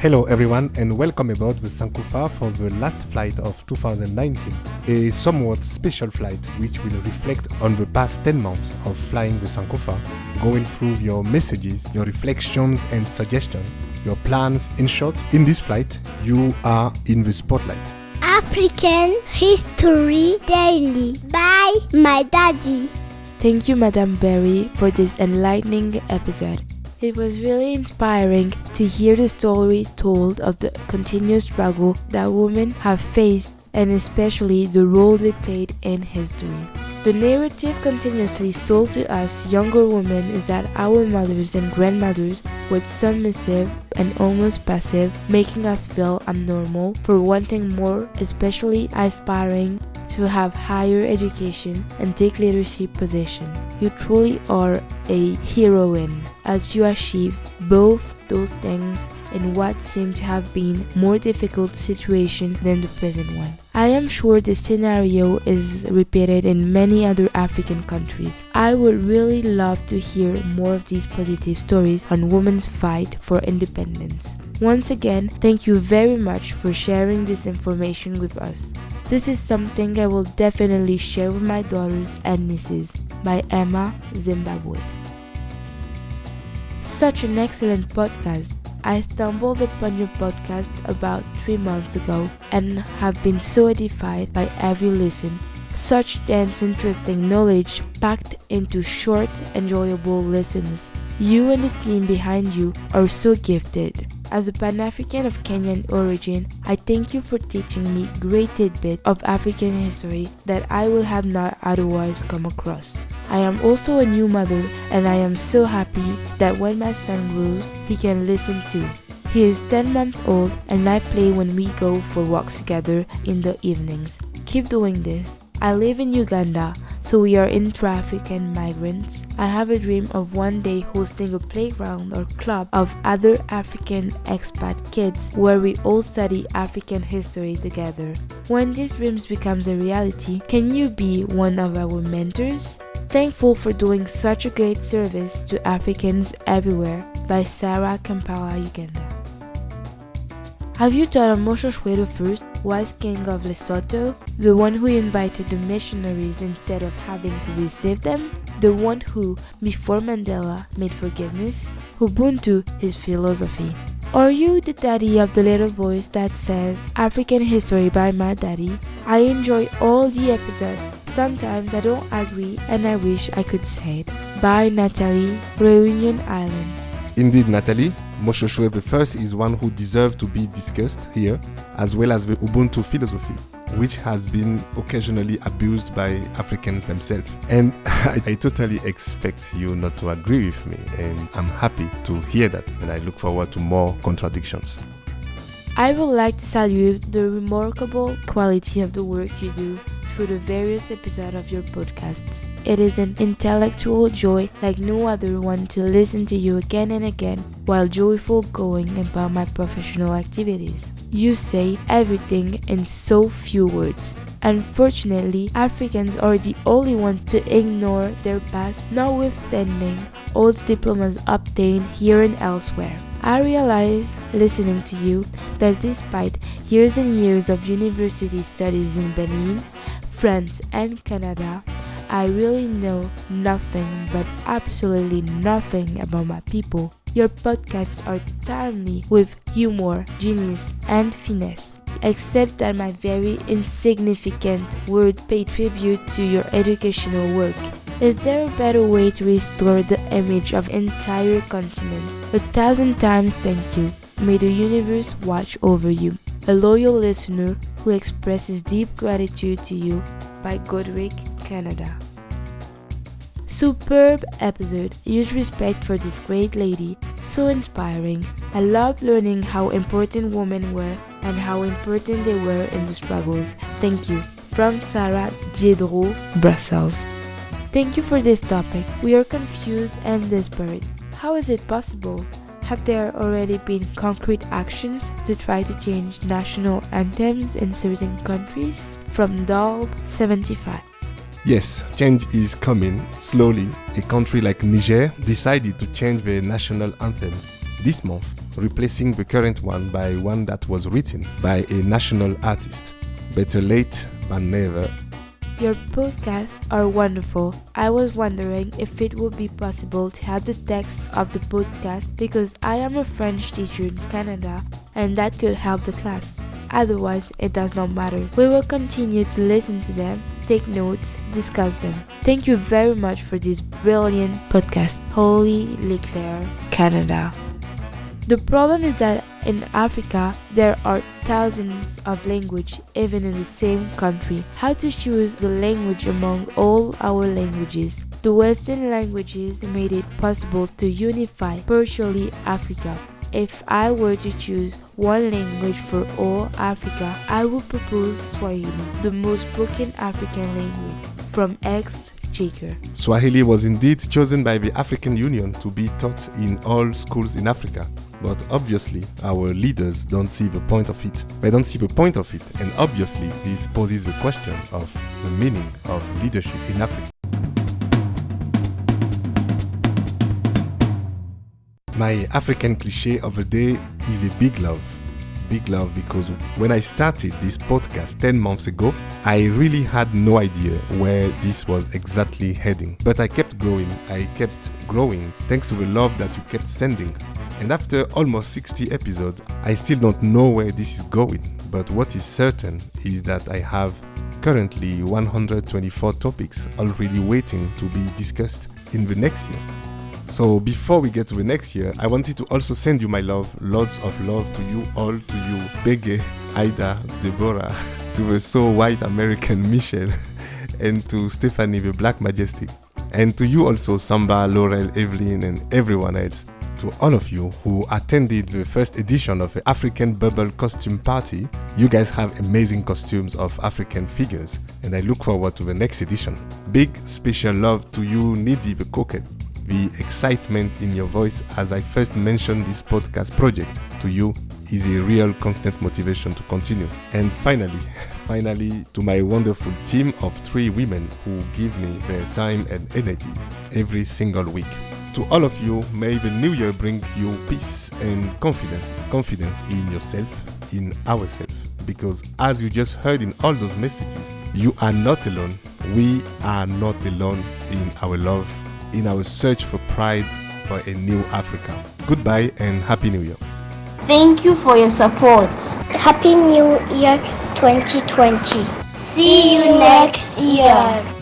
Hello everyone and welcome aboard the Sankofa for the last flight of 2019. A somewhat special flight which will reflect on the past 10 months of flying the Sankofa, going through your messages, your reflections and suggestions, your plans. In short, in this flight, you are in the spotlight. African History Daily by my daddy. Thank you, Madame Berry, for this enlightening episode. It was really inspiring to hear the story told of the continuous struggle that women have faced and especially the role they played in history. The narrative continuously sold to us younger women is that our mothers and grandmothers were submissive and almost passive, making us feel abnormal for wanting more, especially aspiring to have higher education and take leadership position. You truly are a heroine as you achieve both those things in what seemed to have been more difficult situation than the present one. I am sure this scenario is repeated in many other African countries. I would really love to hear more of these positive stories on women's fight for independence. Once again, thank you very much for sharing this information with us. This is something I will definitely share with my daughters and nieces. By Emma, Zimbabwe. Such an excellent podcast. I stumbled upon your podcast about 3 months ago and have been so edified by every listen. Such dense, interesting knowledge packed into short, enjoyable listens. You and the team behind you are so gifted. As a Pan-African of Kenyan origin, I thank you for teaching me great tidbits of African history that I would have not otherwise come across. I am also a new mother and I am so happy that when my son grows, he can listen too. He is 10 months old and I play when we go for walks together in the evenings. Keep doing this. I live in Uganda, so we are intra-African migrants. I have a dream of one day hosting a playground or club of other African expat kids where we all study African history together. When these dreams becomes a reality, can you be one of our mentors? Thankful for doing such a great service to Africans everywhere. By Sarah, Kampala, Uganda. Have you thought of Mosho Shwedo first, wise king of Lesotho? The one who invited the missionaries instead of having to receive them? The one who, before Mandela, made forgiveness? Ubuntu, his philosophy. Are you the daddy of the little voice that says, African history by my daddy? I enjoy all the episodes. Sometimes I don't agree and I wish I could say it. By Natalie, Reunion Island. Indeed, Natalie, Mosho Shwe the first is one who deserves to be discussed here, as well as the Ubuntu philosophy, which has been occasionally abused by Africans themselves. And I totally expect you not to agree with me, and I'm happy to hear that, and I look forward to more contradictions. I would like to salute the remarkable quality of the work you do through the various episodes of your podcasts. It is an intellectual joy like no other one to listen to you again and again while joyful going about my professional activities. You say everything in so few words. Unfortunately, Africans are the only ones to ignore their past, notwithstanding all the diplomas obtained here and elsewhere. I realize, listening to you, that despite years and years of university studies in Benin, France and Canada, I really know nothing but absolutely nothing about my people. Your podcasts are timely with humor, genius, and finesse. Except that my very insignificant word pay tribute to your educational work. Is there a better way to restore the image of entire continent? 1,000 times thank you. May the universe watch over you. A loyal listener who expresses deep gratitude to you. By Godric, Canada. Superb episode. Huge respect for this great lady. So inspiring. I loved learning how important women were and how important they were in the struggles. Thank you. From Sarah Diedro, Brussels. Thank you for this topic. We are confused and desperate. How is it possible? Have there already been concrete actions to try to change national anthems in certain countries? From Dalb 75. Yes, change is coming slowly. A country like Niger decided to change their national anthem this month replacing the current one by one that was written by a national artist. Better late than never. Your podcasts are wonderful. I was wondering if it would be possible to have the text of the podcast because I am a French teacher in Canada and that could help the class. Otherwise, it does not matter. We will continue to listen to them, take notes, discuss them. Thank you very much for this brilliant podcast. Holy Leclerc, Canada. The problem is that in Africa, there are thousands of languages even in the same country. How to choose the language among all our languages? The Western languages made it possible to unify partially Africa. If I were to choose one language for all Africa, I would propose Swahili, the most spoken African language, from Exchequer. Swahili was indeed chosen by the African Union to be taught in all schools in Africa. But obviously, our leaders don't see the point of it. They don't see the point of it, and obviously, this poses the question of the meaning of leadership in Africa. My African cliché of the day is a big love. Big love because when I started this podcast 10 months ago, I really had no idea where this was exactly heading. But I kept going, I kept growing thanks to the love that you kept sending. And after almost 60 episodes, I still don't know where this is going. But what is certain is that I have currently 124 topics already waiting to be discussed in the next year. So before we get to the next year, I wanted to also send you my love, lots of love to you all, to you, Bege, Ida, Deborah, to the so white American Michelle, and to Stephanie, the Black Majestic, and to you also, Samba, Laurel, Evelyn, and everyone else. To all of you who attended the first edition of the African Bubble Costume Party, you guys have amazing costumes of African figures, and I look forward to the next edition. Big special love to you, Nidi the Coquette. The excitement in your voice as I first mentioned this podcast project to you is a real constant motivation to continue. And finally, to my wonderful team of 3 women who give me their time and energy every single week. To all of you, may the new year bring you peace and confidence in yourself, in ourselves. Because as you just heard in all those messages, you are not alone. We are not alone in our love, in our search for pride for a new Africa. Goodbye and Happy New Year. Thank you for your support. Happy New Year 2020. See you next year.